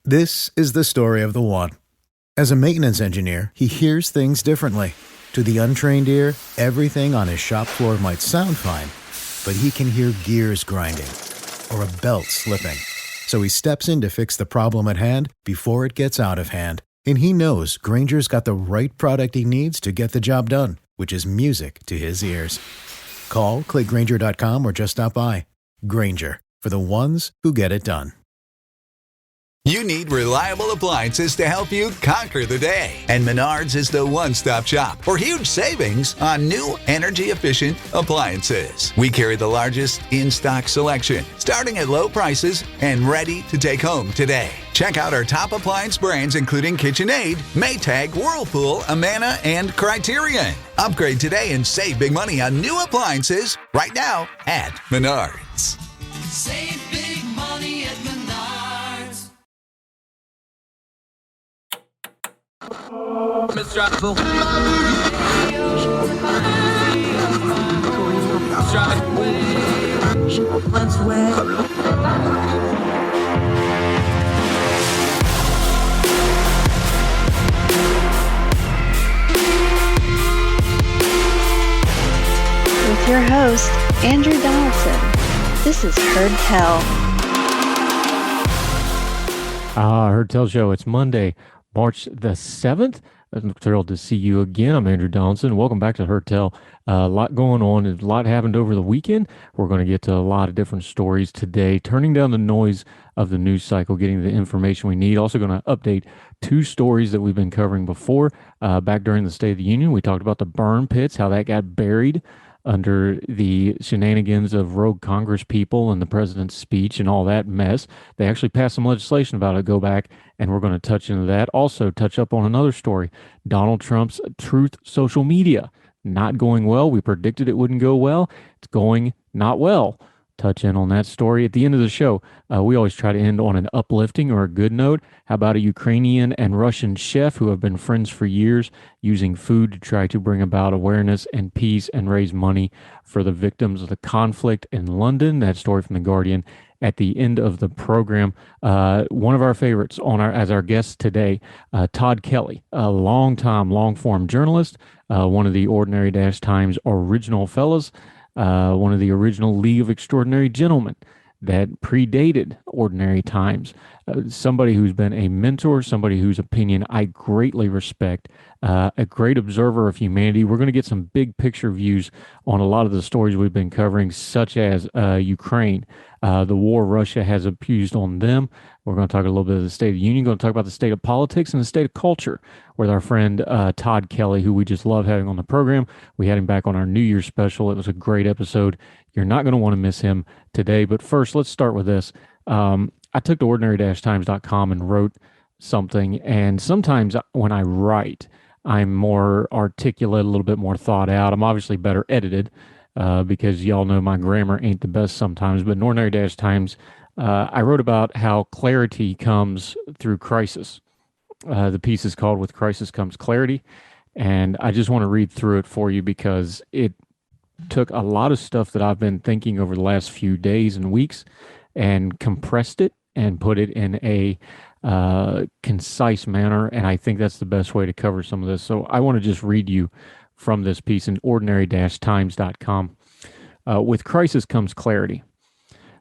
This is the story of the one. As a maintenance engineer, he hears things differently. To the untrained ear, everything on his shop floor might sound fine, but he can hear gears grinding or a belt slipping. So he steps in to fix the problem at hand before it gets out of hand. And he knows Grainger's got the right product he needs to get the job done, which is music to his ears. Call, click Grainger.com, or just stop by. Grainger, for the ones who get it done. You need reliable appliances to help you conquer the day. And Menards is the one-stop shop for huge savings on new energy-efficient appliances. We carry the largest in-stock selection, starting at low prices and ready to take home today. Check out our top appliance brands including KitchenAid, Maytag, Whirlpool, Amana, and Criterion. Upgrade today and save big money on new appliances right now at Menards. Save big money at Menards. With your host, Andrew Donaldson. This is Heard Tell. Heard Tell Show. It's Monday, March the 7th. I'm thrilled to see you again. I'm Andrew Donaldson. Welcome back to Heard Tell. A lot going on. A lot happened over the weekend. We're going to get to a lot of different stories today, turning down the noise of the news cycle, getting the information we need. Also going to update two stories that we've been covering before. Back during the State of the Union, we talked about the burn pits, how that got buried under the shenanigans of rogue Congress people and the president's speech and all that mess. They actually passed some legislation about it. Go back, and we're going to touch into that. Also, touch up on another story. Donald Trump's Truth social media. Not going well. We predicted it wouldn't go well. It's going not well. Touch in on that story at the end of the show. We always try to end on an uplifting or a good note. How about a Ukrainian and Russian chef who have been friends for years, using food to try to bring about awareness and peace and raise money for the victims of the conflict in London? That story from The Guardian at the end of the program. One of our favorites as our guest today, Tod Kelly, a long-form journalist, one of the Ordinary Times original fellas, one of the original League of Extraordinary Gentlemen that predated Ordinary Times, somebody who's been a mentor, somebody whose opinion I greatly respect, a great observer of humanity. We're going to get some big picture views on a lot of the stories we've been covering, such as Ukraine, the war Russia has accused on them. We're going to talk a little bit of the State of the Union, going to talk about the state of politics and the state of culture with our friend Tod Kelly, who we just love having on the program. We had him back on our New Year's special. It was a great episode. You're not going to want to miss him today. But first, let's start with this. I took to ordinary-times.com and wrote something. And sometimes when I write, I'm more articulate, a little bit more thought out. I'm obviously better edited because y'all know my grammar ain't the best sometimes. But in Ordinary-Times, I wrote about how clarity comes through crisis. The piece is called With Crisis Comes Clarity. And I just want to read through it for you because it took a lot of stuff that I've been thinking over the last few days and weeks and compressed it and put it in a concise manner. And I think that's the best way to cover some of this. So I want to just read you from this piece in ordinary-times.com. With crisis comes clarity.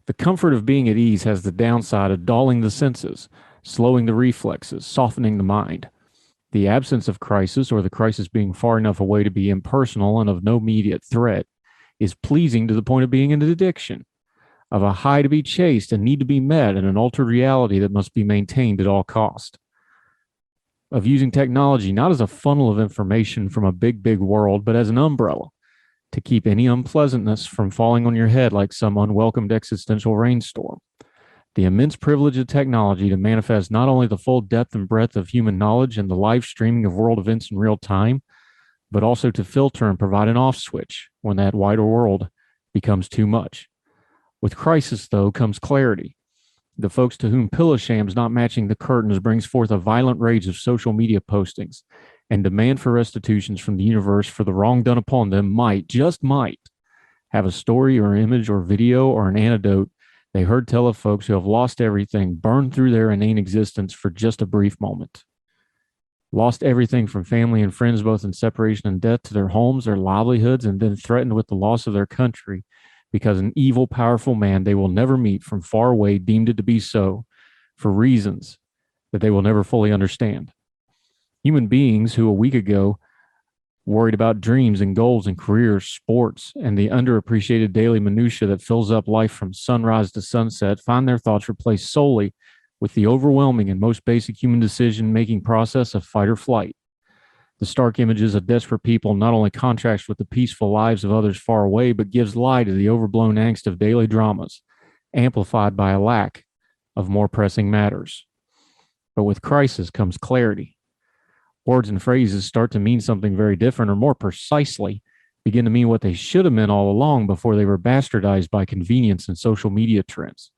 The comfort of being at ease has the downside of dulling the senses, slowing the reflexes, softening the mind. The absence of crisis, or the crisis being far enough away to be impersonal and of no immediate threat, is pleasing to the point of being an addiction, of a high to be chased and need to be met, and an altered reality that must be maintained at all cost. Of using technology not as a funnel of information from a big, big world, but as an umbrella to keep any unpleasantness from falling on your head like some unwelcomed existential rainstorm. The immense privilege of technology to manifest not only the full depth and breadth of human knowledge and the live streaming of world events in real time, but also to filter and provide an off switch when that wider world becomes too much. With crisis, though, comes clarity. The folks to whom pillow shams not matching the curtains brings forth a violent rage of social media postings and demand for restitutions from the universe for the wrong done upon them might, just might, have a story or image or video or an anecdote They heard tell of folks who have lost everything, burned through their inane existence for just a brief moment. Lost everything from family and friends, both in separation and death, to their homes, their livelihoods, and then threatened with the loss of their country because an evil, powerful man they will never meet from far away deemed it to be so for reasons that they will never fully understand. Human beings who a week ago worried about dreams and goals and careers, sports, and the underappreciated daily minutia that fills up life from sunrise to sunset find their thoughts replaced solely with the overwhelming and most basic human decision-making process of fight or flight. The stark images of desperate people not only contrasts with the peaceful lives of others far away, but gives lie to the overblown angst of daily dramas, amplified by a lack of more pressing matters. But with crisis comes clarity. Words and phrases start to mean something very different, or more precisely, begin to mean what they should have meant all along before they were bastardized by convenience and social media trends.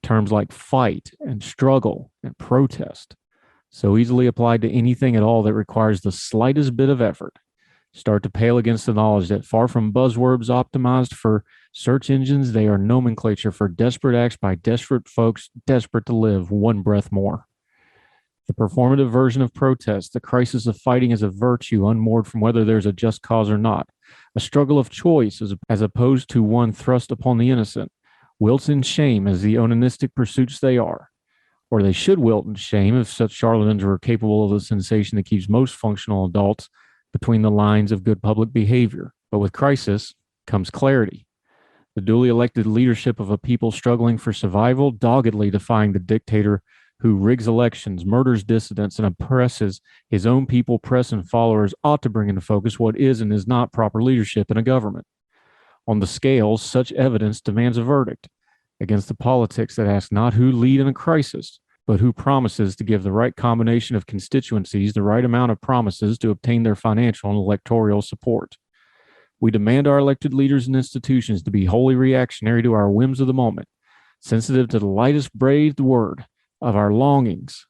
Terms like fight and struggle and protest, so easily applied to anything at all that requires the slightest bit of effort, start to pale against the knowledge that far from buzzwords optimized for search engines, they are nomenclature for desperate acts by desperate folks desperate to live one breath more. The performative version of protest, the crisis of fighting as a virtue unmoored from whether there's a just cause or not, a struggle of choice as opposed to one thrust upon the innocent, wilts in shame as the onanistic pursuits they are, or they should wilt in shame if such charlatans are capable of the sensation that keeps most functional adults between the lines of good public behavior. But with crisis comes clarity. The duly elected leadership of a people struggling for survival, doggedly defying the dictator who rigs elections, murders dissidents, and oppresses his own people, press, and followers, ought to bring into focus what is and is not proper leadership in a government. On the scales, such evidence demands a verdict against the politics that ask not who lead in a crisis, but who promises to give the right combination of constituencies the right amount of promises to obtain their financial and electoral support. We demand our elected leaders and institutions to be wholly reactionary to our whims of the moment, sensitive to the lightest breathed word of our longings.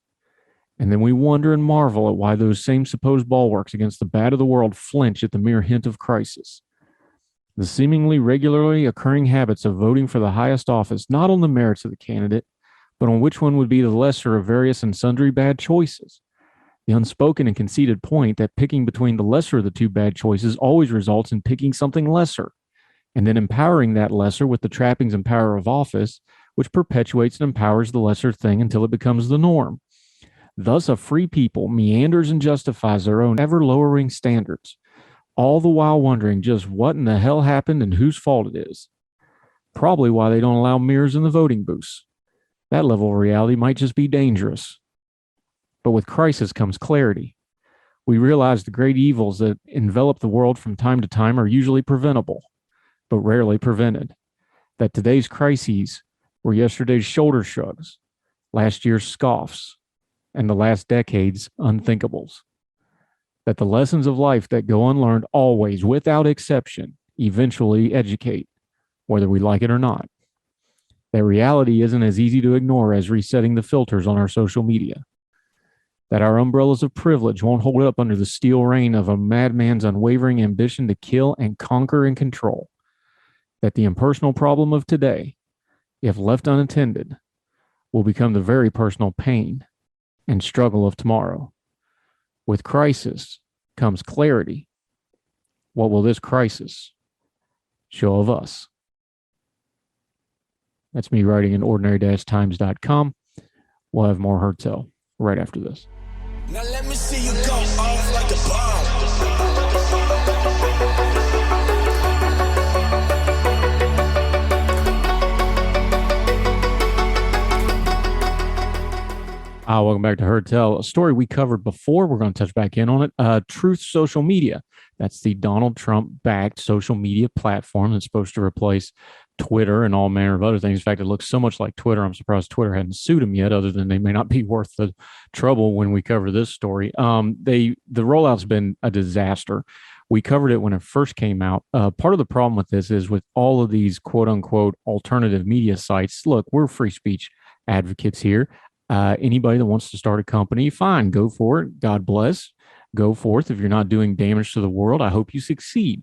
And then we wonder and marvel at why those same supposed bulwarks against the bad of the world flinch at the mere hint of crisis. The seemingly regularly occurring habits of voting for the highest office, not on the merits of the candidate, but on which one would be the lesser of various and sundry bad choices. The unspoken and conceded point that picking between the lesser of the two bad choices always results in picking something lesser, and then empowering that lesser with the trappings and power of office, which perpetuates and empowers the lesser thing until it becomes the norm. Thus, a free people meanders and justifies their own ever-lowering standards, all the while wondering just what in the hell happened and whose fault it is. Probably why they don't allow mirrors in the voting booths. That level of reality might just be dangerous. But with crisis comes clarity. We realize the great evils that envelop the world from time to time are usually preventable, but rarely prevented. That today's crises were yesterday's shoulder shrugs, last year's scoffs, and the last decade's unthinkables. That the lessons of life that go unlearned always, without exception, eventually educate, whether we like it or not. That reality isn't as easy to ignore as resetting the filters on our social media. That our umbrellas of privilege won't hold up under the steel rain of a madman's unwavering ambition to kill and conquer and control. That the impersonal problem of today, if left unattended, will become the very personal pain and struggle of tomorrow. With crisis comes clarity. What will this crisis show of us? That's me writing in ordinary-times.com. We'll have more Hertel right after this. Now let me see you go off like a bomb. Welcome back to Hertel. A story we covered before. We're going to touch back in on it. Truth Social Media. That's the Donald Trump-backed social media platform that's supposed to replace Twitter and all manner of other things. In fact, it looks so much like Twitter. I'm surprised Twitter hadn't sued him yet, other than they may not be worth the trouble when we cover this story. The rollout's been a disaster. We covered it when it first came out. Part of the problem with this is with all of these quote-unquote alternative media sites. Look, we're free speech advocates here. Anybody that wants to start a company, fine, go for it. God bless. Go forth. If you're not doing damage to the world, I hope you succeed.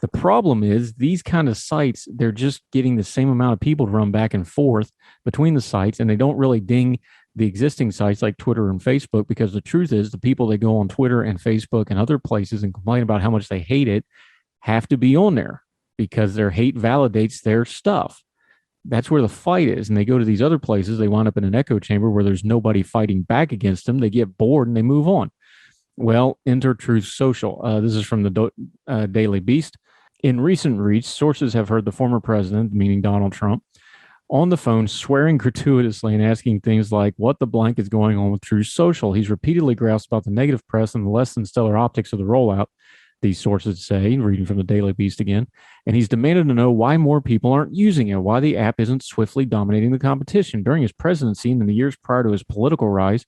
The problem is these kind of sites, they're just getting the same amount of people to run back and forth between the sites, and they don't really ding the existing sites like Twitter and Facebook, because the truth is the people that go on Twitter and Facebook and other places and complain about how much they hate it have to be on there because their hate validates their stuff. That's where the fight is. And they go to these other places, they wind up in an echo chamber where there's nobody fighting back against them. They get bored and they move on. Well, enter Truth Social. This is from the Daily Beast. In recent reach, sources have heard the former president, meaning Donald Trump, on the phone swearing gratuitously and asking things like what the blank is going on with Truth Social. He's repeatedly groused about the negative press and the less than stellar optics of the rollout, these sources say, reading from the Daily Beast again. And he's demanded to know why more people aren't using it, why the app isn't swiftly dominating the competition. During his presidency and in the years prior to his political rise,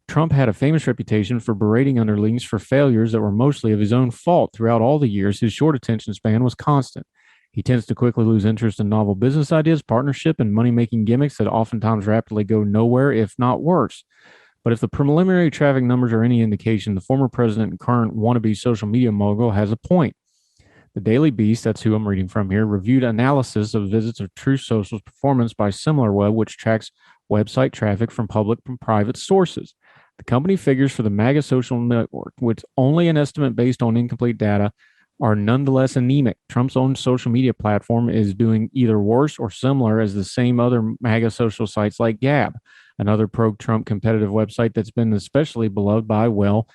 Trump had a famous reputation for berating underlings for failures that were mostly of his own fault. Throughout all the years, his short attention span was constant. He tends to quickly lose interest in novel business ideas, partnership, and money-making gimmicks that oftentimes rapidly go nowhere, if not worse. But if the preliminary traffic numbers are any indication, the former president and current wannabe social media mogul has a point. The Daily Beast, that's who I'm reading from here, reviewed analysis of visits of Truth Social's performance by SimilarWeb, which tracks website traffic from public and private sources. The company figures for the MAGA social network, with only an estimate based on incomplete data, are nonetheless anemic. Trump's own social media platform is doing either worse or similar as the same other MAGA social sites like Gab, another pro-Trump competitive website that's been especially beloved by, well,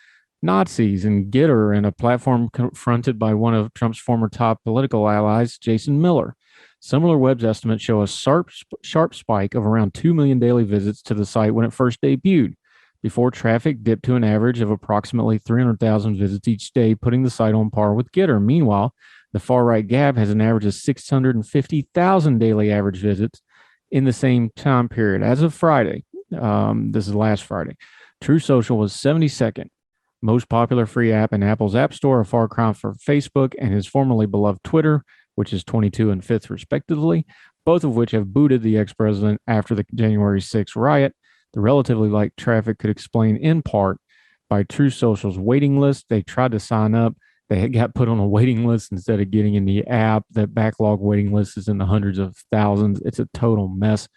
Nazis, and Gitter, and a platform confronted by one of Trump's former top political allies, Jason Miller. SimilarWeb's estimates show a sharp spike of around 2 million daily visits to the site when it first debuted, before traffic dipped to an average of approximately 300,000 visits each day, putting the site on par with Gitter. Meanwhile, the far-right Gab has an average of 650,000 daily average visits in the same time period. As of Friday, this is last Friday, Truth Social was 72nd most popular free app in Apple's App Store, a far cry from Facebook and his formerly beloved Twitter, which is 22 and 5th respectively, both of which have booted the ex-president after the January 6th riot. The relatively light traffic could explain in part by Truth Social's waiting list. They tried to sign up. They got put on a waiting list instead of getting in the app. That backlog waiting list is in the hundreds of thousands. It's a total mess.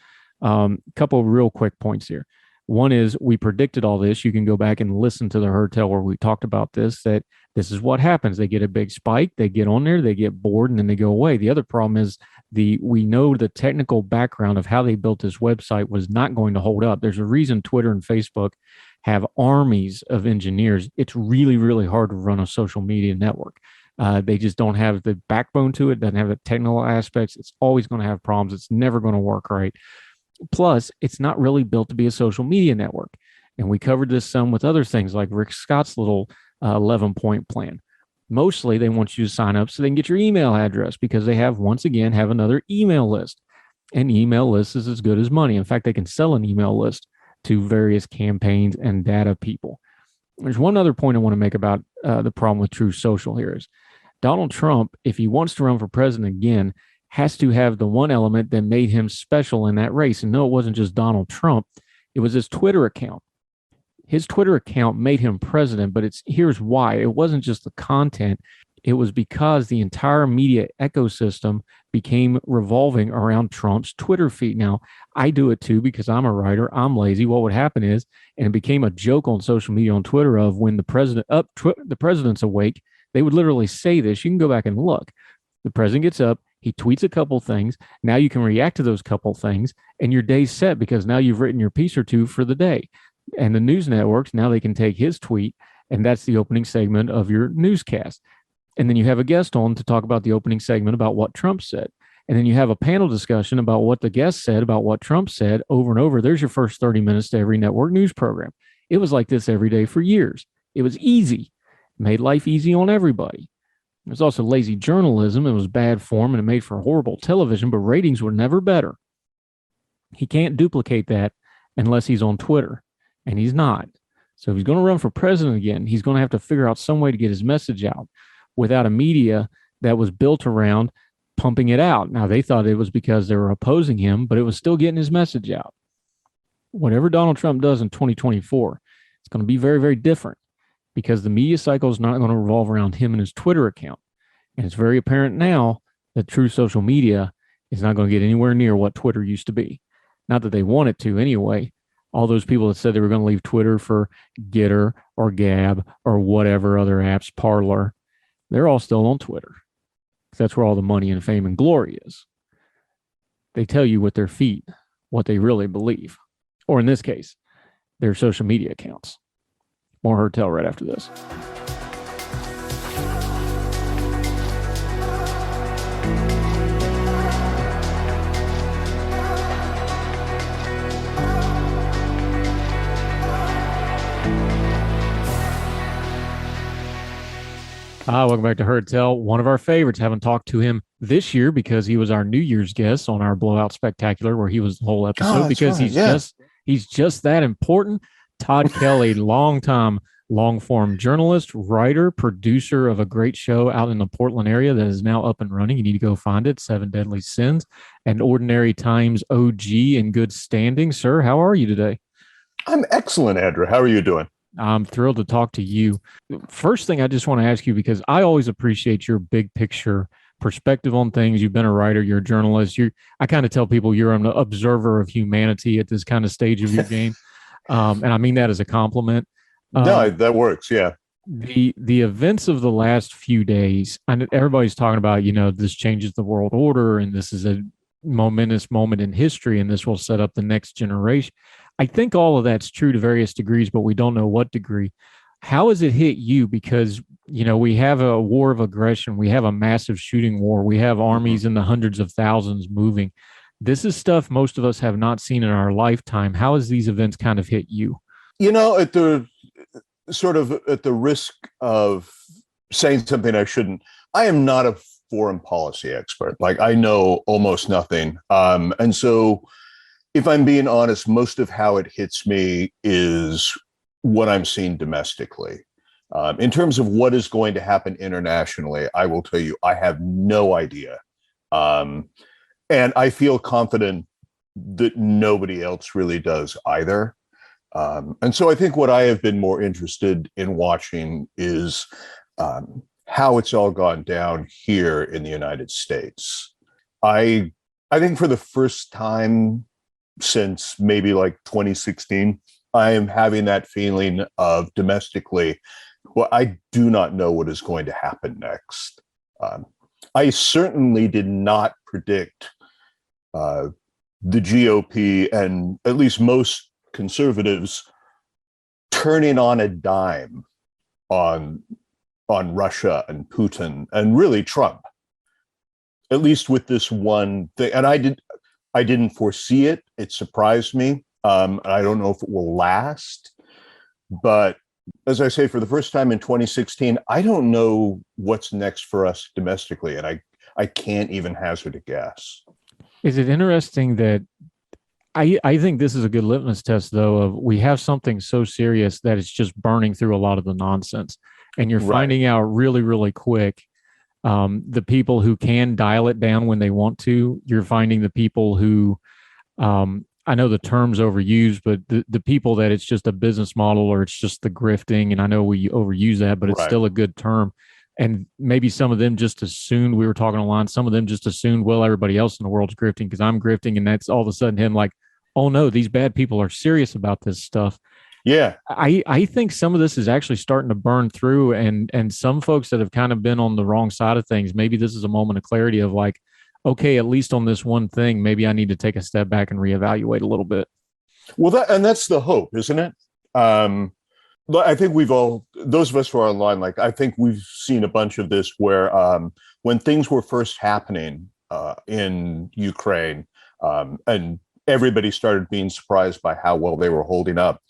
Couple of real quick points here. One is we predicted all this. You can go back and listen to the Hertel where we talked about this, that this is what happens. They get a big spike, they get on there, they get bored, and then they go away. The other problem is we know the technical background of how they built this website was not going to hold up. There's a reason Twitter and Facebook have armies of engineers. It's really, really hard to run a social media network. They just don't have the backbone to it, doesn't have the technical aspects. It's always going to have problems. It's never going to work right. Plus, it's not really built to be a social media network. And we covered this some with other things like Rick Scott's little 11-point plan. Mostly, they want you to sign up so they can get your email address because they have, once again, have another email list. An email list is as good as money. In fact, they can sell an email list to various campaigns and data people. There's one other point I want to make about the problem with Truth Social here is Donald Trump, if he wants to run for president again, has to have the one element that made him special in that race. And no, it wasn't just Donald Trump. It was his Twitter account. His Twitter account made him president, but here's why. It wasn't just the content. It was because the entire media ecosystem became revolving around Trump's Twitter feed. Now, I do it too because I'm a writer. I'm lazy. What would happen is, and it became a joke on social media on Twitter of when the president's awake, they would literally say this. You can go back and look. The president gets up. He tweets a couple things. Now you can react to those couple things, and your day's set because now you've written your piece or two for the day. And the news networks, now they can take his tweet, and that's the opening segment of your newscast. And then you have a guest on to talk about the opening segment about what Trump said. And then you have a panel discussion about what the guest said about what Trump said over and over. There's your first 30 minutes to every network news program. It was like this every day for years. It was easy. It made life easy on everybody. It was also lazy journalism. It was bad form, and it made for horrible television, but ratings were never better. He can't duplicate that unless he's on Twitter, and he's not. So if he's going to run for president again, he's going to have to figure out some way to get his message out without a media that was built around pumping it out. Now, they thought it was because they were opposing him, but it was still getting his message out. Whatever Donald Trump does in 2024, it's going to be very, very different, because the media cycle is not going to revolve around him and his Twitter account. And it's very apparent now that true social media is not going to get anywhere near what Twitter used to be. Not that they want it to anyway. All those people that said they were going to leave Twitter for Getter or Gab or whatever other apps, Parler, they're all still on Twitter. That's where all the money and fame and glory is. They tell you with their feet what they really believe, or in this case, their social media accounts. More Hertel right after this. Welcome back to Hertel. One of our favorites. Haven't talked to him this year because he was our New Year's guest on our Blowout Spectacular, where he was the whole episode because right. he's just that important. Tod Kelly, longtime long-form journalist, writer, producer of a great show out in the Portland area that is now up and running. You need to go find it, 7 Deadly Sins, and Ordinary Times OG in good standing. Sir, how are you today? I'm excellent, Andrew. How are you doing? I'm thrilled to talk to you. First thing I just want to ask you, because I always appreciate your big picture perspective on things. You've been a writer, you're a journalist. I kind of tell people you're an observer of humanity at this kind of stage of your game. And I mean that as a compliment. No, that works. Yeah. The events of the last few days, and everybody's talking about, this changes the world order and this is a momentous moment in history and this will set up the next generation. I think all of that's true to various degrees, but we don't know what degree. How has it hit you? Because, we have a war of aggression. We have a massive shooting war. We have armies in the hundreds of thousands moving. This is stuff most of us have not seen in our lifetime. How has these events kind of hit you? At the risk of saying something I shouldn't, I am not a foreign policy expert. Like, I know almost nothing. And so if I'm being honest, most of how it hits me is what I'm seeing domestically. In terms of what is going to happen internationally, I will tell you, I have no idea. And I feel confident that nobody else really does either. And so I think what I have been more interested in watching is how it's all gone down here in the United States. I think for the first time since maybe like 2016, I am having that feeling of domestically, well, I do not know what is going to happen next. I certainly did not predict the GOP and at least most conservatives turning on a dime on Russia and Putin and really Trump, at least with this one thing. And I didn't foresee it. It surprised me. I don't know if it will last, but as I say, for the first time in 2016, I don't know what's next for us domestically, and I can't even hazard a guess. Is it interesting that I think this is a good litmus test, though, of we have something so serious that it's just burning through a lot of the nonsense, and you're finding out really, really quick the people who can dial it down when they want to. You're finding the people who, I know the term's overused, but the people that it's just a business model or it's just the grifting, and I know we overuse that, but it's still a good term. And maybe some of them just assumed, we were talking online, some of them just assumed, well, everybody else in the world's grifting because I'm grifting. And that's all of a sudden him like, oh no, these bad people are serious about this stuff. Yeah. I think some of this is actually starting to burn through, and some folks that have kind of been on the wrong side of things, maybe this is a moment of clarity of like, okay, at least on this one thing, maybe I need to take a step back and reevaluate a little bit. Well, that's the hope, isn't it? I think those of us who are online, like, I think we've seen a bunch of this where when things were first happening in Ukraine and everybody started being surprised by how well they were holding up,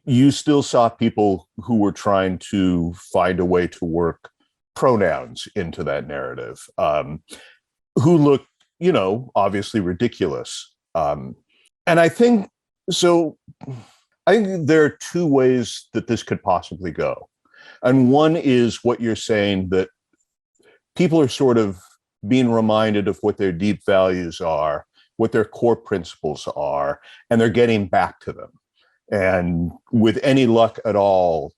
you still saw people who were trying to find a way to work pronouns into that narrative, who looked, obviously ridiculous. And I think there are two ways that this could possibly go. And one is what you're saying, that people are sort of being reminded of what their deep values are, what their core principles are, and they're getting back to them. And with any luck at all,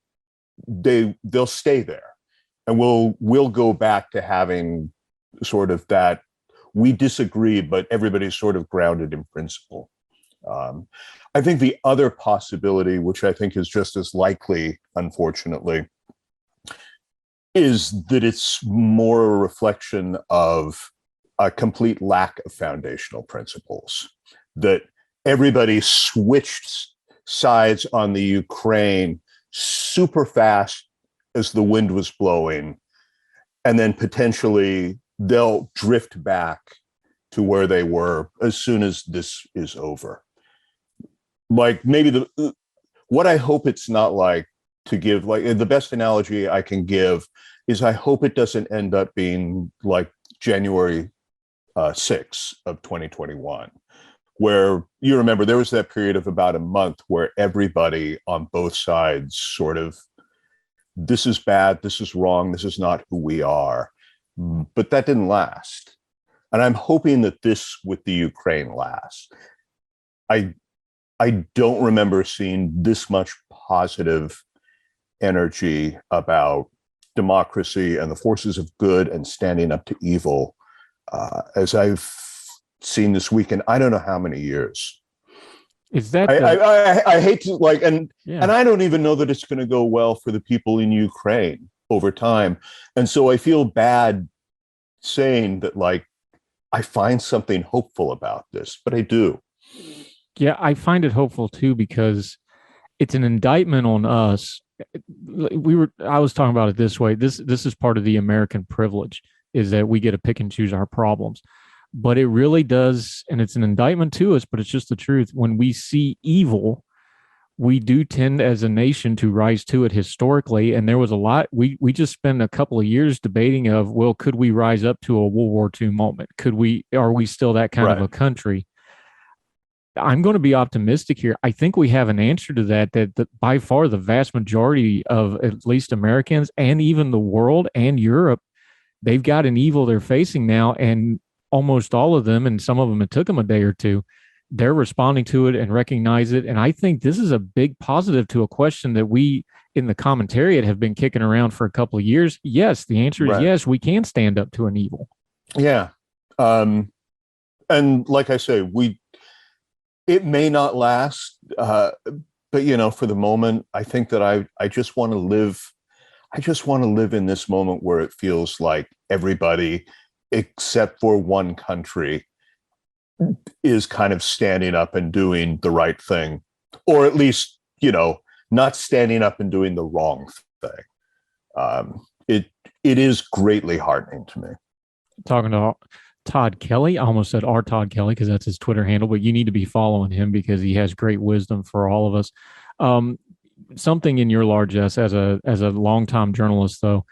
they'll stay there. and we'll go back to having sort of that we disagree, but everybody's sort of grounded in principle. I think the other possibility, which I think is just as likely, unfortunately, is that it's more a reflection of a complete lack of foundational principles, that everybody switched sides on the Ukraine super fast as the wind was blowing, and then potentially they'll drift back to where they were as soon as this is over. Like maybe what I hope it's not like, to give like the best analogy I can give is I hope it doesn't end up being like January 6th of 2021, where you remember there was that period of about a month where everybody on both sides sort of, this is bad, this is wrong, this is not who we are. But that didn't last. And I'm hoping that this with the Ukraine lasts. I don't remember seeing this much positive energy about democracy and the forces of good and standing up to evil as I've seen this weekend. I don't know how many years. Is that I hate to like, and I don't even know that it's going to go well for the people in Ukraine over time. And so I feel bad saying that, like, I find something hopeful about this, but I do. Yeah, I find it hopeful too, because it's an indictment on us. I was talking about it this way. This is part of the American privilege, is that we get to pick and choose our problems. But it really does, and it's an indictment to us, but it's just the truth. When we see evil, we do tend as a nation to rise to it historically. And there was a lot, we just spent a couple of years debating of, well, could we rise up to a World War II moment? Are we still that kind of a country? I'm going to be optimistic here. I think we have an answer to that by far the vast majority of at least Americans and even the world and Europe, they've got an evil they're facing now. And almost all of them, and some of them, it took them a day or two, they're responding to it and recognize it. And I think this is a big positive to a question that we in the commentariat have been kicking around for a couple of years. Yes, the answer is yes, we can stand up to an evil. Yeah. And like I say, it may not last, but for the moment, I think that I just want to live. I just want to live in this moment where it feels like everybody, except for one country, is kind of standing up and doing the right thing, or at least, not standing up and doing the wrong thing. It is greatly heartening to me. Talking to Tod Kelly, I almost said our Tod Kelly because that's his Twitter handle, but you need to be following him because he has great wisdom for all of us. Something in your largesse as a longtime journalist, though,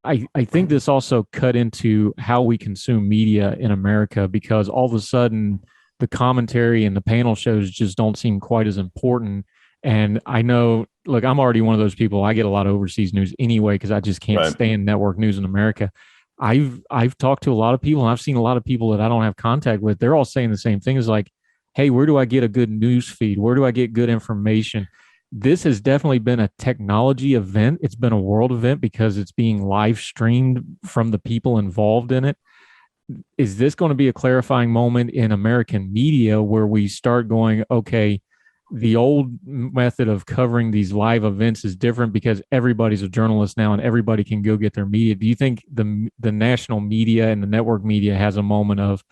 I think this also cut into how we consume media in America, because all of a sudden the commentary and the panel shows just don't seem quite as important. And I know, look, I'm already one of those people. I get a lot of overseas news anyway because I just can't stand network news in America. I've talked to a lot of people, and I've seen a lot of people that I don't have contact with. They're all saying the same thing. Is like, hey, where do I get a good news feed? Where do I get good information? This has definitely been a technology event. It's been a world event because it's being live streamed from the people involved in it. Is this going to be a clarifying moment in American media where we start going, okay, the old method of covering these live events is different because everybody's a journalist now and everybody can go get their media? Do you think the national media and the network media has a moment of,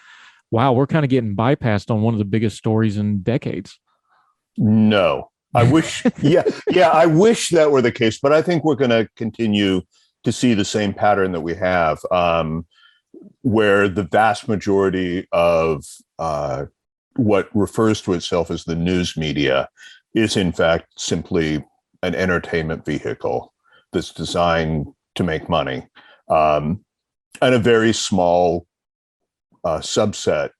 wow, we're kind of getting bypassed on one of the biggest stories in decades? No. I wish, I wish that were the case, but I think we're going to continue to see the same pattern that we have, where the vast majority of what refers to itself as the news media is in fact simply an entertainment vehicle that's designed to make money. And a very small subset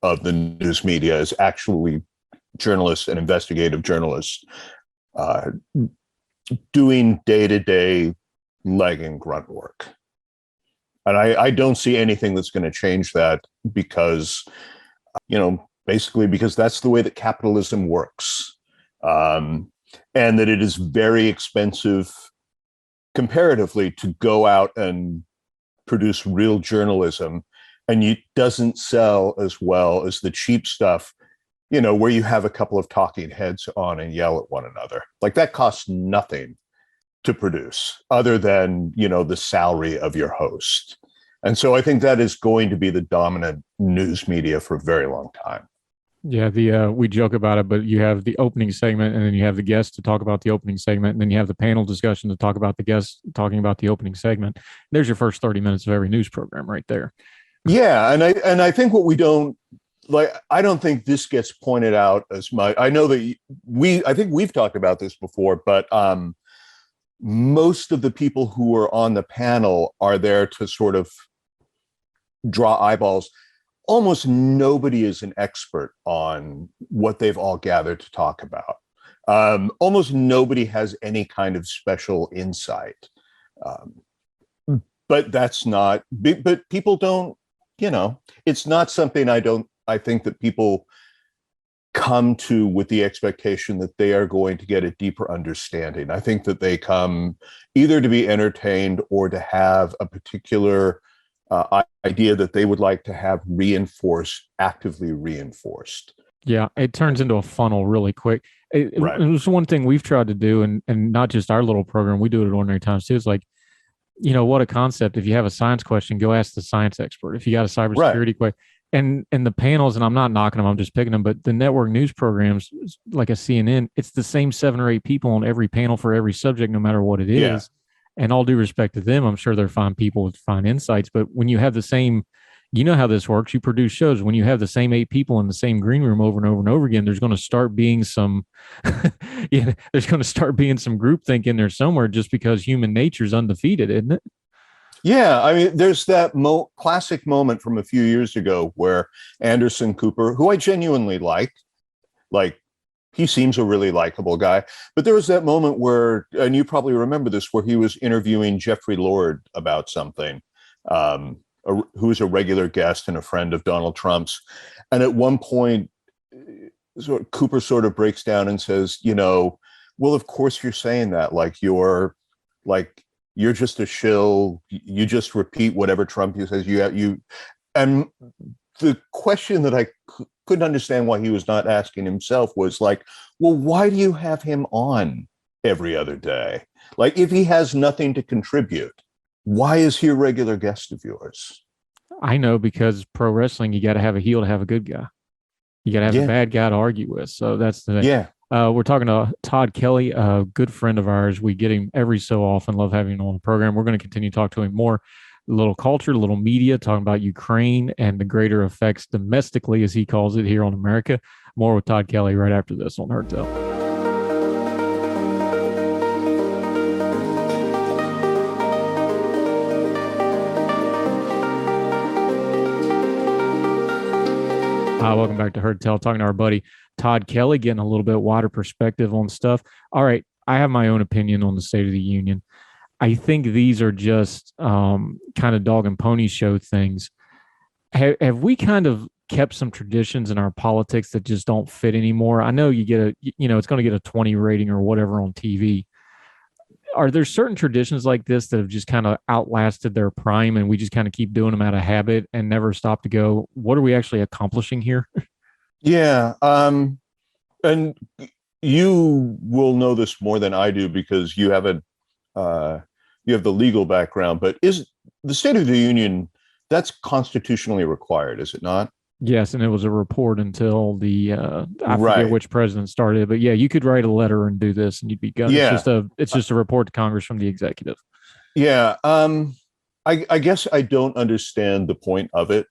of the news media is actually journalists and investigative journalists doing day-to-day leg and grunt work. And I don't see anything that's going to change that because, basically because that's the way that capitalism works. And that it is very expensive comparatively to go out and produce real journalism, and it doesn't sell as well as the cheap stuff, where you have a couple of talking heads on and yell at one another. Like, that costs nothing to produce other than, the salary of your host. And so I think that is going to be the dominant news media for a very long time. Yeah, we joke about it, but you have the opening segment, and then you have the guest to talk about the opening segment, and then you have the panel discussion to talk about the guest talking about the opening segment. There's your first 30 minutes of every news program right there. Yeah, and I think what we don't like, I don't think this gets pointed out as much. I know that I think we've talked about this before, but most of the people who are on the panel are there to sort of draw eyeballs. Almost nobody is an expert on what they've all gathered to talk about. Almost nobody has any kind of special insight. But that's not, but people don't, it's not something I think that people come to with the expectation that they are going to get a deeper understanding. I think that they come either to be entertained or to have a particular idea that they would like to have actively reinforced. Yeah, it turns into a funnel really quick. Right. It was one thing we've tried to do, and not just our little program, we do it at Ordinary Times too. It's like, what a concept. If you have a science question, go ask the science expert. If you got a cybersecurity question, and the panels, and I'm not knocking them, I'm just picking them, but the network news programs, like a CNN, it's the same 7 or 8 people on every panel for every subject, no matter what it is. Yeah. And all due respect to them, I'm sure they're fine people with fine insights. But when you have the same, how this works, you produce shows. When you have the same 8 people in the same green room over and over and over again, there's going to start being some, there's going to start being some groupthink in there somewhere, just because human nature is undefeated, isn't it? Yeah, I mean, there's that classic moment from a few years ago where Anderson Cooper, who I genuinely like he seems a really likable guy, but there was that moment where, and you probably remember this, where he was interviewing Jeffrey Lord about something, who was a regular guest and a friend of Donald Trump's. And at one point, Cooper sort of breaks down and says, well, of course you're saying that, you're just a shill. You just repeat whatever Trump says. And the question that I couldn't understand why he was not asking himself was well, why do you have him on every other day? If he has nothing to contribute, why is he a regular guest of yours? I know, because pro wrestling, you got to have a heel to have a good guy. You got to have a bad guy to argue with. So that's the thing. Yeah. We're talking to Tod Kelly, a good friend of ours. We get him every so often. Love having him on the program. We're going to continue to talk to him more. A little culture, a little media, talking about Ukraine and the greater effects domestically, as he calls it, here on America. More with Tod Kelly right after this on Heard Tell. Welcome back to Heard Tell, talking to our buddy Tod Kelly, getting a little bit wider perspective on stuff. All right, I have my own opinion on the State of the Union. I think these are just kind of dog and pony show things. Have we kind of kept some traditions in our politics that just don't fit anymore? I know you get it's going to get a 20 rating or whatever on TV. Are there certain traditions like this that have just kind of outlasted their prime, and we just kind of keep doing them out of habit and never stop to go, what are we actually accomplishing here? Yeah. And you will know this more than I do because you have you have the legal background, but is the State of the Union, that's constitutionally required, is it not? Yes, and it was a report until I forget which president started it, but yeah, you could write a letter and do this, and you'd be good. Yeah. It's just a report to Congress from the executive. Yeah, I guess I don't understand the point of it,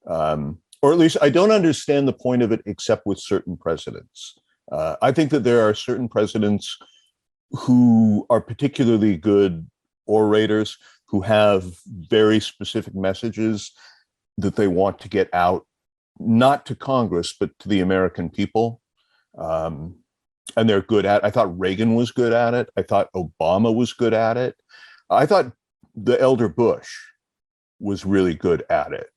or at least I don't understand the point of it except with certain presidents. I think that there are certain presidents who are particularly good orators, who have very specific messages that they want to get out, not to Congress, but to the American people. And they're good at it. I thought Reagan was good at it. I thought Obama was good at it. I thought the elder Bush was really good at it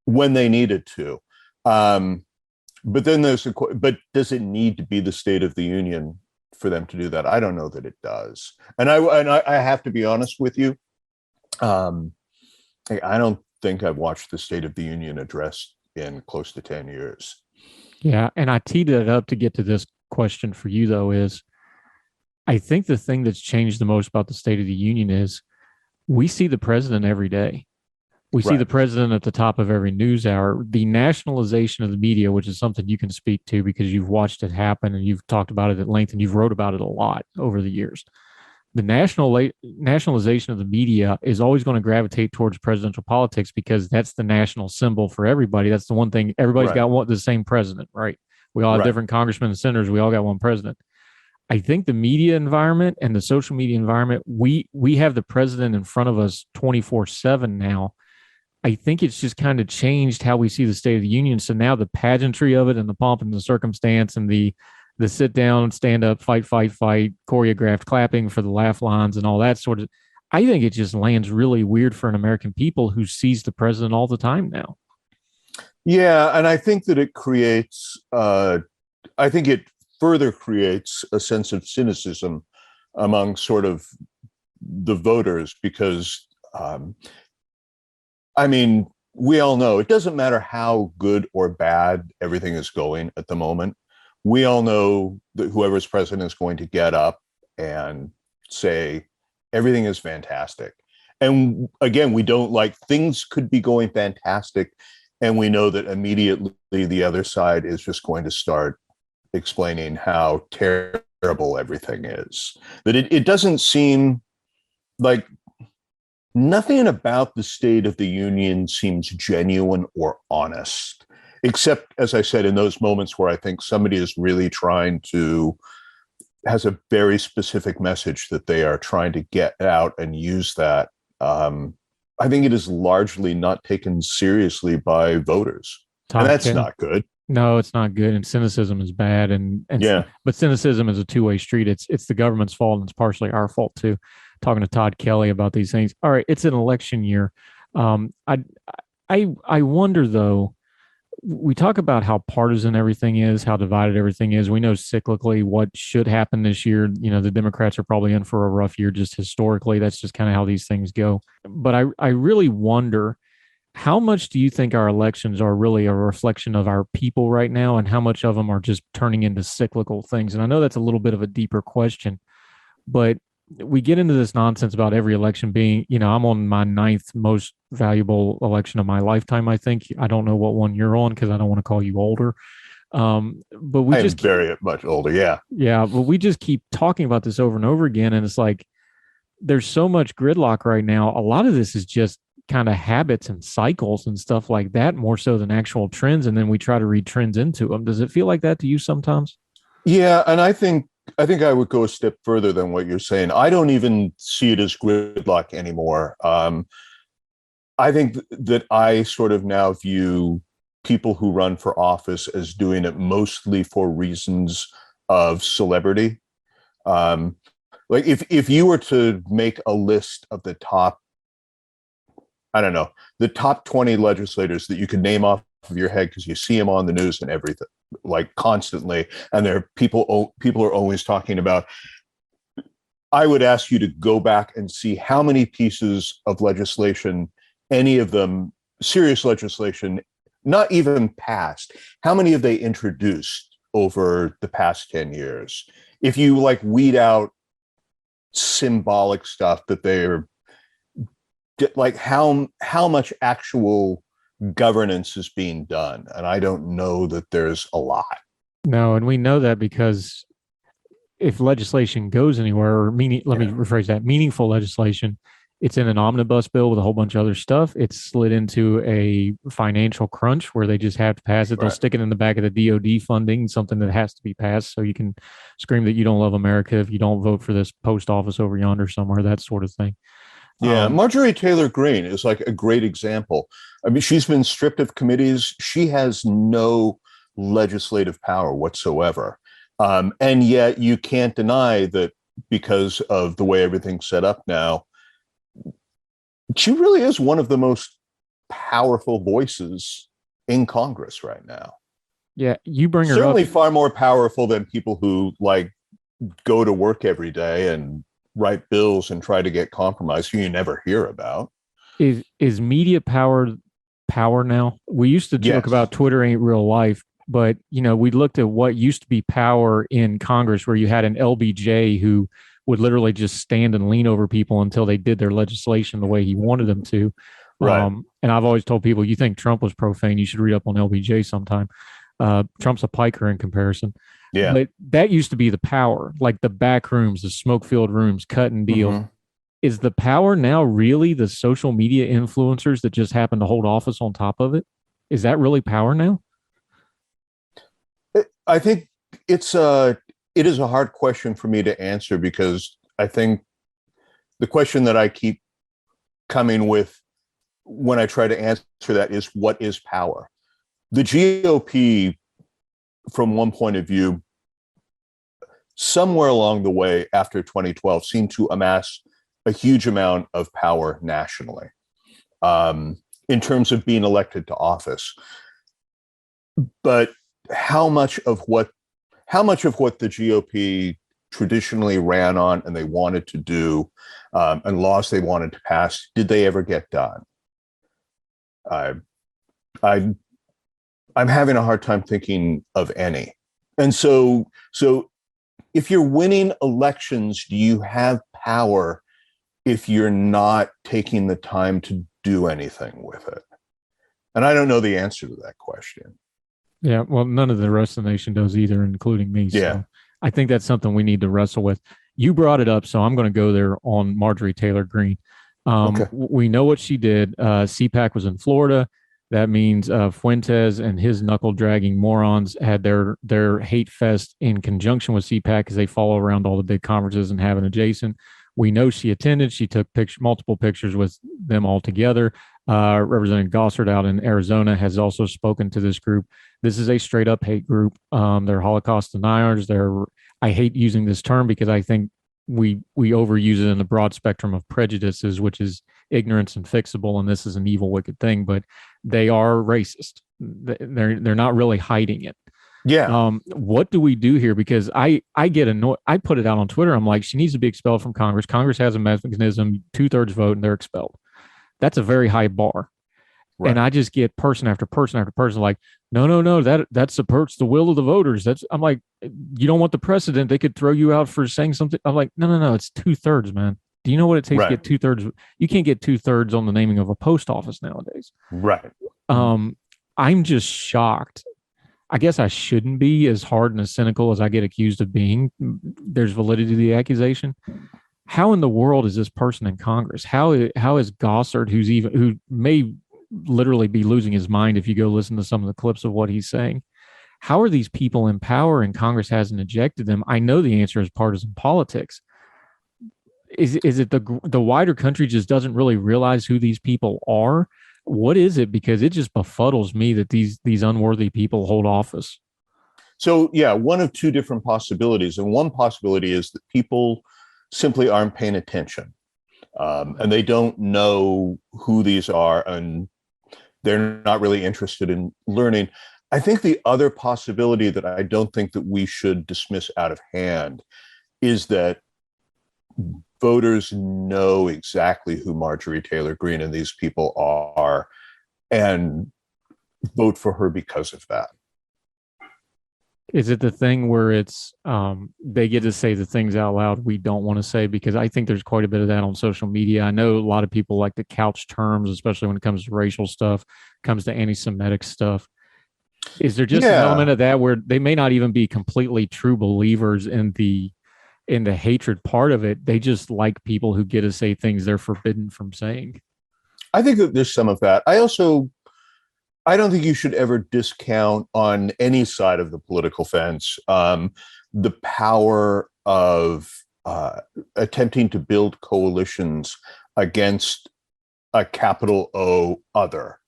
when they needed to. But then but does it need to be the State of the Union for them to do that. I don't know that it does. And I have to be honest with you. I don't think I've watched the State of the Union address in close to 10 years. Yeah. And I teed it up to get to this question for you, though, is I think the thing that's changed the most about the State of the Union is we see the president every day. We see the president at the top of every news hour. The nationalization of the media, which is something you can speak to because you've watched it happen and you've talked about it at length and you've wrote about it a lot over the years. The nationalization of the media is always going to gravitate towards presidential politics because that's the national symbol for everybody. That's the one thing everybody's got the same president, right? We all have different congressmen and senators. We all got one president. I think the media environment and the social media environment, we have the president in front of us 24/7 now. I think it's just kind of changed how we see the State of the Union. So now the pageantry of it and the pomp and the circumstance and the sit down, stand up, fight, choreographed clapping for the laugh lines and all that sort of, I think it just lands really weird for an American people who sees the president all the time now. Yeah. And I think that it creates, I think it further creates a sense of cynicism among sort of the voters because, I mean, we all know it doesn't matter how good or bad everything is going at the moment. We all know that whoever's president is going to get up and say everything is fantastic. And again, we don't like things could be going fantastic. And we know that immediately the other side is just going to start explaining how terrible everything is. That it doesn't seem like nothing about the State of the Union seems genuine or honest, except, as I said, in those moments where I think somebody is really has a very specific message that they are trying to get out and use that. I think it is largely not taken seriously by voters. And that's not good. No, it's not good. And cynicism is bad. But cynicism is a two-way street. It's the government's fault and it's partially our fault too. Talking to Tod Kelly about these things. All right, it's an election year. I wonder though. We talk about how partisan everything is, how divided everything is. We know cyclically what should happen this year. You know, the Democrats are probably in for a rough year just historically. That's just kind of how these things go. But I really wonder, how much do you think our elections are really a reflection of our people right now, and how much of them are just turning into cyclical things? And I know that's a little bit of a deeper question, but we get into this nonsense about every election being, I'm on my 9th most valuable election of my lifetime, I think. I don't know what one you're on because I don't want to call you older. But we just very much older. Yeah. Yeah. But we just keep talking about this over and over again. And it's like, there's so much gridlock right now. A lot of this is just kind of habits and cycles and stuff like that, more so than actual trends. And then we try to read trends into them. Does it feel like that to you sometimes? Yeah. And I think I would go a step further than what you're saying. I don't even see it as gridlock anymore. I think that I sort of now view people who run for office as doing it mostly for reasons of celebrity. Like if you were to make a list of the top, I don't know, the top 20 legislators that you could name off of your head because you see them on the news and everything, like constantly, and there are people are always talking about, I would ask you to go back and see how many pieces of legislation, any of them serious legislation, not even passed, how many have they introduced over the past 10 years? If you like weed out symbolic stuff that they're like, how much actual governance is being done? And I don't know that there's a lot. No, and we know that because if legislation goes anywhere, or let me rephrase that, meaningful legislation, it's in an omnibus bill with a whole bunch of other stuff. It's slid into a financial crunch where they just have to pass it. They'll stick it in the back of the DOD funding, something that has to be passed. So you can scream that you don't love America if you don't vote for this post office over yonder somewhere, that sort of thing. Yeah, Marjorie Taylor Greene is like a great example. I mean, she's been stripped of committees. She has no legislative power whatsoever. And yet you can't deny that because of the way everything's set up now, she really is one of the most powerful voices in Congress right now. Yeah, you bring her certainly up. Far more powerful than people who like go to work every day and write bills and try to get compromise who you never hear about. Is media power now? We used to joke Yes. about Twitter ain't real life, but we looked at what used to be power in Congress, where you had an LBJ who would literally just stand and lean over people until they did their legislation the way he wanted them to. Right. And I've always told people, you think Trump was profane, you should read up on LBJ sometime. Trump's a piker in comparison. Yeah. But that used to be the power, like the back rooms, the smoke-filled rooms, cut and deal. Mm-hmm. Is the power now really the social media influencers that just happen to hold office on top of it? Is that really power now? I think it is a hard question for me to answer, because I think the question that I keep coming with when I try to answer that is, what is power? The GOP, from one point of view, somewhere along the way after 2012, seemed to amass a huge amount of power nationally, in terms of being elected to office. But how much of what the GOP traditionally ran on and they wanted to do, and laws they wanted to pass, did they ever get done? I'm having a hard time thinking of any. And so if you're winning elections, do you have power if you're not taking the time to do anything with it? And I don't know the answer to that question. Yeah, well, none of the rest of the nation does either, including me. Yeah. So I think that's something we need to wrestle with. You brought it up, so I'm going to go there on Marjorie Taylor Greene. Okay. We know what she did. CPAC was in Florida. That means Fuentes and his knuckle-dragging morons had their hate fest in conjunction with CPAC, because they follow around all the big conferences and have an adjacent. We know she attended. She took multiple pictures with them all together. Representative Gossard out in Arizona has also spoken to this group. This is a straight-up hate group. They're Holocaust deniers. I hate using this term because I think we overuse it in the broad spectrum of prejudices, which is ignorance and fixable, and this is an evil, wicked thing. But they are racist. They're not really hiding it. Yeah. What do we do here? Because I get annoyed. I put it out on Twitter. I'm like, she needs to be expelled from Congress. Congress has a mechanism, 2/3 vote, and they're expelled. That's a very high bar. Right. And I just get person after person after person like, no, that supports the will of the voters. I'm like, you don't want the precedent. They could throw you out for saying something. I'm like, no, it's 2/3, man. Do you know what it takes to get 2/3? You can't get 2/3 on the naming of a post office nowadays. Right. I'm just shocked. I guess I shouldn't be as hard and as cynical as I get accused of being. There's validity to the accusation. How in the world is this person in Congress? How is Gossard, who may literally be losing his mind if you go listen to some of the clips of what he's saying? How are these people in power and Congress hasn't ejected them? I know the answer is partisan politics. Is it the wider country just doesn't really realize who these people are? What is it? Because it just befuddles me that these unworthy people hold office. So, yeah, one of two different possibilities. And one possibility is that people simply aren't paying attention, and they don't know who these are, and they're not really interested in learning. I think the other possibility that I don't think that we should dismiss out of hand is that voters know exactly who Marjorie Taylor Greene and these people are and vote for her because of that. Is it the thing where it's they get to say the things out loud we don't want to say? Because I think there's quite a bit of that on social media. I know a lot of people like to couch terms, especially when it comes to racial stuff, comes to anti-Semitic stuff. Is there just an element of that where they may not even be completely true believers in the hatred part of it? They just like people who get to say things they're forbidden from saying. I think that there's some of that. I don't think you should ever discount on any side of the political fence the power of attempting to build coalitions against a capital O other.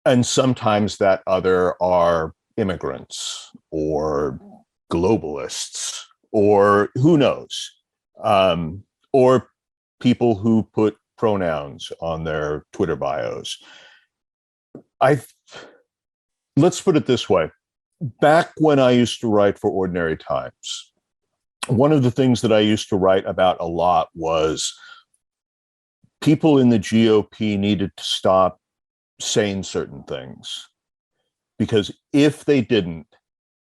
And sometimes that other are immigrants or globalists or who knows, or people who put pronouns on their Twitter bios. Let's put it this way. back when I used to write for Ordinary Times, one of the things that I used to write about a lot was people in the GOP needed to stop saying certain things, because if they didn't,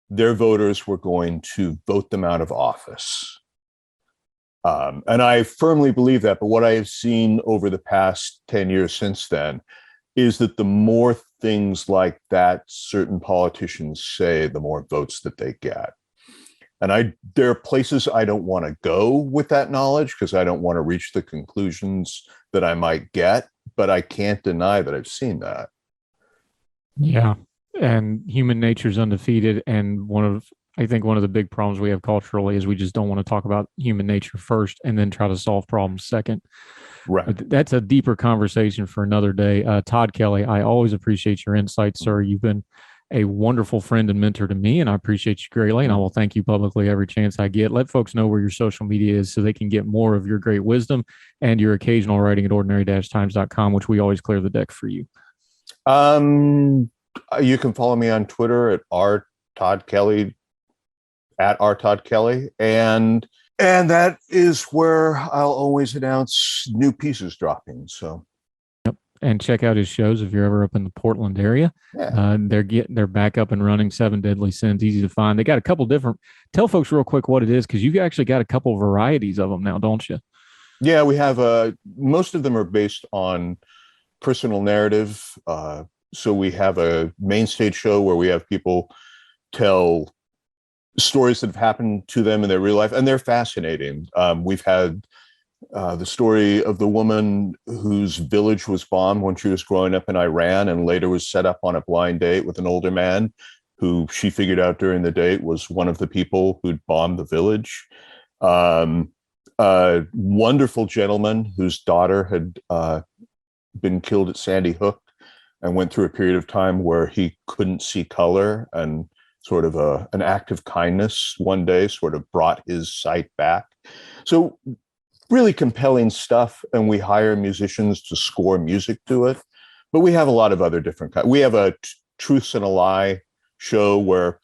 their voters were going to vote them out of office. And I firmly believe that. But what I have seen over the past 10 years since then is that the more things like that certain politicians say, the more votes that they get. And there are places I don't want to go with that knowledge because I don't want to reach the conclusions that I might get, but I can't deny that I've seen that. Yeah. And human nature is undefeated. And I think one of the big problems we have culturally is we just don't want to talk about human nature first and then try to solve problems second. Right. But that's a deeper conversation for another day. Tod Kelly, I always appreciate your insight, sir. You've been a wonderful friend and mentor to me, and I appreciate you greatly. And I will thank you publicly every chance I get. Let folks know where your social media is so they can get more of your great wisdom and your occasional writing at ordinary-times.com, which we always clear the deck for you. You can follow me on Twitter at @rtodkelly, and that is where I'll always announce new pieces dropping. So, yep, and check out his shows if you're ever up in the Portland area. Yeah. They're back up and running. 7 Deadly Sins, easy to find. They got a couple different. Tell folks real quick what it is, because you've actually got a couple varieties of them now, don't you? Yeah, we have. Most of them are based on personal narrative. So we have a main stage show where we have people tell stories that have happened to them in their real life, and they're fascinating. We've had the story of the woman whose village was bombed when she was growing up in Iran and later was set up on a blind date with an older man who she figured out during the date was one of the people who'd bombed the village. A wonderful gentleman whose daughter had been killed at Sandy Hook and went through a period of time where he couldn't see color, and sort of an act of kindness one day sort of brought his sight back. So really compelling stuff. And we hire musicians to score music to it. But we have a lot of other different kinds. We have a Truths and a Lie show where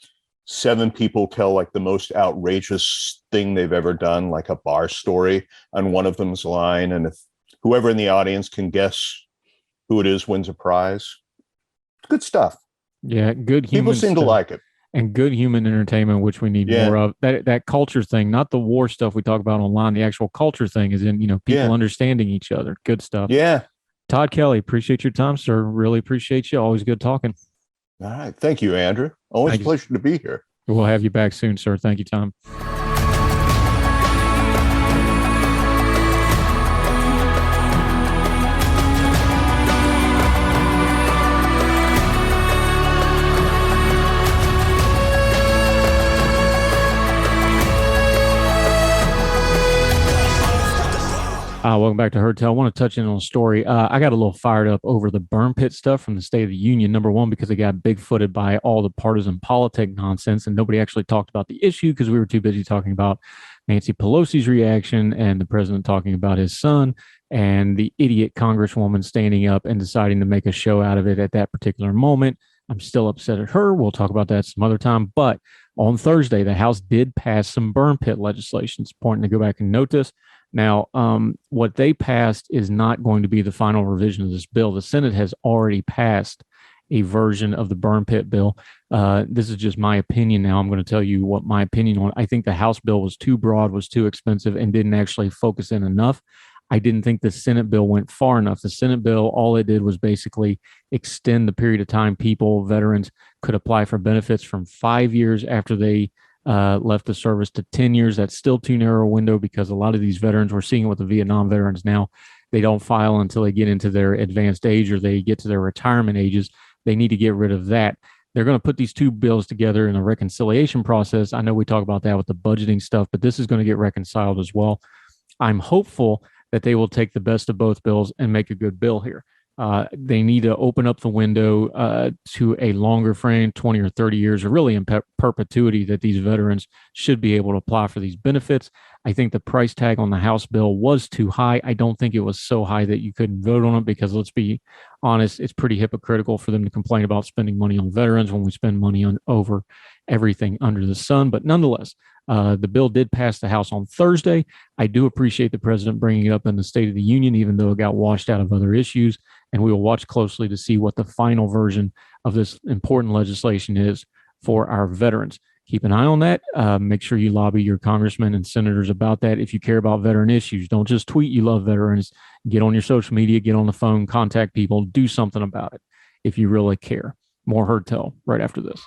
7 people tell like the most outrageous thing they've ever done, like a bar story, and one of them's line. And if whoever in the audience can guess who it is wins a prize. Good stuff. Yeah, good human people seem to like it. And good human entertainment, which we need more of. That culture thing, not the war stuff we talk about online. The actual culture thing is in, people understanding each other. Good stuff. Yeah. Tod Kelly, appreciate your time, sir. Really appreciate you. Always good talking. All right. Thank you, Andrew. Always a pleasure to be here. We'll have you back soon, sir. Thank you, Tom. Welcome back to Heard Tell. I want to touch in on a story. I got a little fired up over the burn pit stuff from the State of the Union. Number one, because it got bigfooted by all the partisan politic nonsense, and nobody actually talked about the issue because we were too busy talking about Nancy Pelosi's reaction and the president talking about his son and the idiot congresswoman standing up and deciding to make a show out of it at that particular moment. I'm still upset at her. We'll talk about that some other time. But on Thursday, the House did pass some burn pit legislation. It's important to go back and note this. Now, what they passed is not going to be the final revision of this bill. The Senate has already passed a version of the burn pit bill. This is just my opinion now. I'm going to tell you what my opinion on. I think the House bill was too broad, was too expensive, and didn't actually focus in enough. I didn't think the Senate bill went far enough. The Senate bill, all it did was basically extend the period of time veterans could apply for benefits from 5 years after they left the service to 10 years. That's still too narrow a window because a lot of these veterans, we're seeing it with the Vietnam veterans now, they don't file until they get into their advanced age or they get to their retirement ages. They need to get rid of that. They're going to put these two bills together in a reconciliation process. I know we talk about that with the budgeting stuff, but this is going to get reconciled as well. I'm hopeful that they will take the best of both bills and make a good bill here. They need to open up the window to a longer frame, 20 or 30 years, or really in perpetuity, that these veterans should be able to apply for these benefits. I think the price tag on the House bill was too high. I don't think it was so high that you couldn't vote on it, because let's be honest, it's pretty hypocritical for them to complain about spending money on veterans when we spend money on over everything under the sun. But nonetheless, the bill did pass the House on Thursday. I do appreciate the president bringing it up in the State of the Union, even though it got washed out of other issues. And we will watch closely to see what the final version of this important legislation is for our veterans. Keep an eye on that. Make sure you lobby your congressmen and senators about that. If you care about veteran issues, don't just tweet you love veterans. Get on your social media, get on the phone, contact people, do something about it if you really care. More Heard Tell right after this.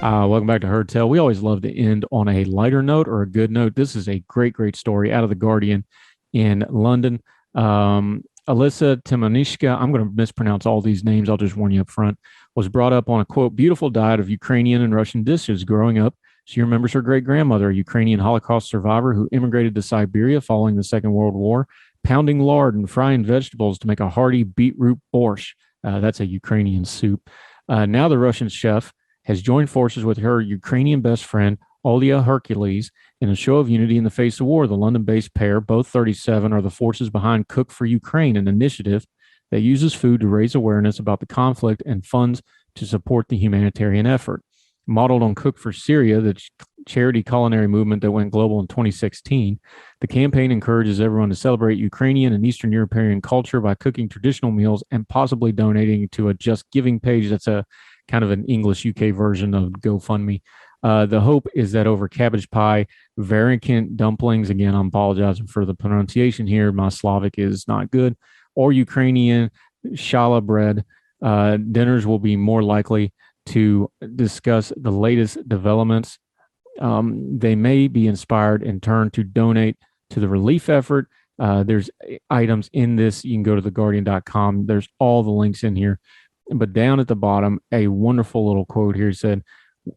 Welcome back to Heard Tell. We always love to end on a lighter note or a good note. This is a great, great story out of The Guardian in London. Alyssa Timonishka, I'm going to mispronounce all these names, I'll just warn you up front, was brought up on a, quote, beautiful diet of Ukrainian and Russian dishes growing up. She remembers her great-grandmother, a Ukrainian Holocaust survivor who immigrated to Siberia following the Second World War, pounding lard and frying vegetables to make a hearty beetroot borscht. That's a Ukrainian soup. Now the Russian chef has joined forces with her Ukrainian best friend, Olya Hercules, in a show of unity in the face of war. The London-based pair, both 37, are the forces behind Cook for Ukraine, an initiative that uses food to raise awareness about the conflict and funds to support the humanitarian effort. Modeled on Cook for Syria, the charity culinary movement that went global in 2016, the campaign encourages everyone to celebrate Ukrainian and Eastern European culture by cooking traditional meals and possibly donating to a Just Giving page. That's a kind of an English UK version of GoFundMe. The hope is that over cabbage pie, variant dumplings, again, I'm apologizing for the pronunciation here, my Slavic is not good, or Ukrainian challah bread, dinners will be more likely to discuss the latest developments. They may be inspired in turn to donate to the relief effort. There's items in this. You can go to theguardian.com. There's all the links in here. But down at the bottom, a wonderful little quote here said,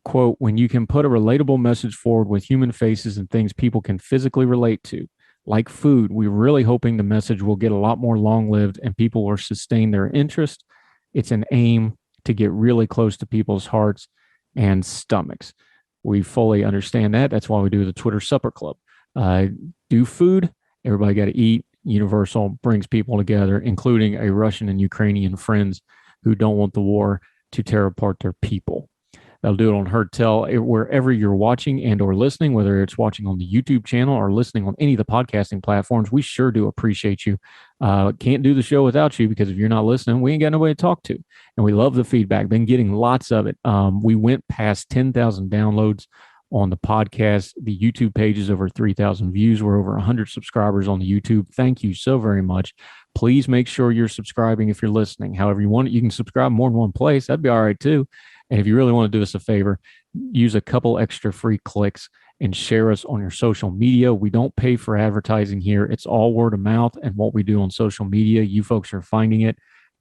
quote, when you can put a relatable message forward with human faces and things people can physically relate to, like food, we're really hoping the message will get a lot more long-lived and people will sustain their interest. It's an aim to get really close to people's hearts and stomachs. We fully understand that. That's why we do the Twitter Supper Club. Do food, everybody got to eat. Universal brings people together, including a Russian and Ukrainian friends who don't want the war to tear apart their people. That'll do it on Heard Tell wherever you're watching and or listening, whether it's watching on the YouTube channel or listening on any of the podcasting platforms. We sure do appreciate you. Can't do the show without you, because if you're not listening, we ain't got nobody to talk to. And we love the feedback. Been getting lots of it. We went past 10,000 downloads on the podcast. The YouTube page is over 3,000 views. We're over 100 subscribers on the YouTube. Thank you so very much. Please make sure you're subscribing if you're listening. However you want it, you can subscribe more than one place. That'd be all right too. And if you really want to do us a favor, use a couple extra free clicks and share us on your social media. We don't pay for advertising here. It's all word of mouth and what we do on social media. You folks are finding it.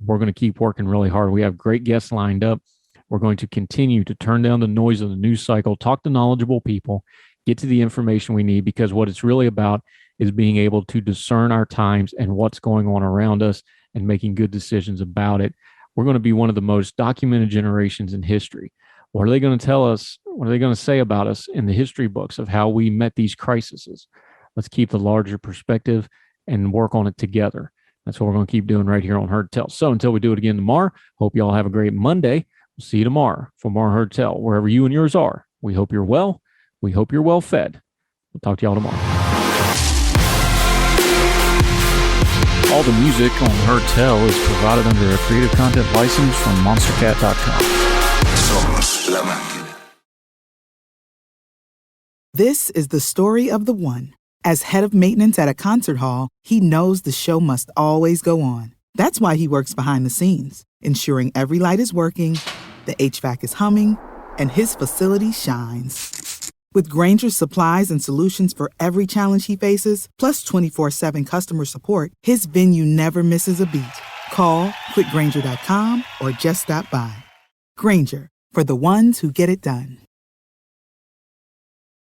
We're going to keep working really hard. We have great guests lined up. We're going to continue to turn down the noise of the news cycle, talk to knowledgeable people, get to the information we need, because what it's really about is being able to discern our times and what's going on around us and making good decisions about it. We're going to be one of the most documented generations in history. What are they going to tell us? What are they going to say about us in the history books of how we met these crises? Let's keep the larger perspective and work on it together. That's what we're going to keep doing right here on Heard Tell. So until we do it again tomorrow, hope you all have a great Monday. We'll see you tomorrow for more Heard Tell, wherever you and yours are. We hope you're well. We hope you're well fed. We'll talk to y'all tomorrow. All the music on Heard Tell is provided under a Creative Content license from monstercat.com. This is the story of the one. As head of maintenance at a concert hall, he knows the show must always go on. That's why he works behind the scenes, ensuring every light is working, the HVAC is humming, and his facility shines. With Granger's supplies and solutions for every challenge he faces, plus 24/7 customer support, his venue never misses a beat. Call quickgranger.com or just stop by. Granger, for the ones who get it done.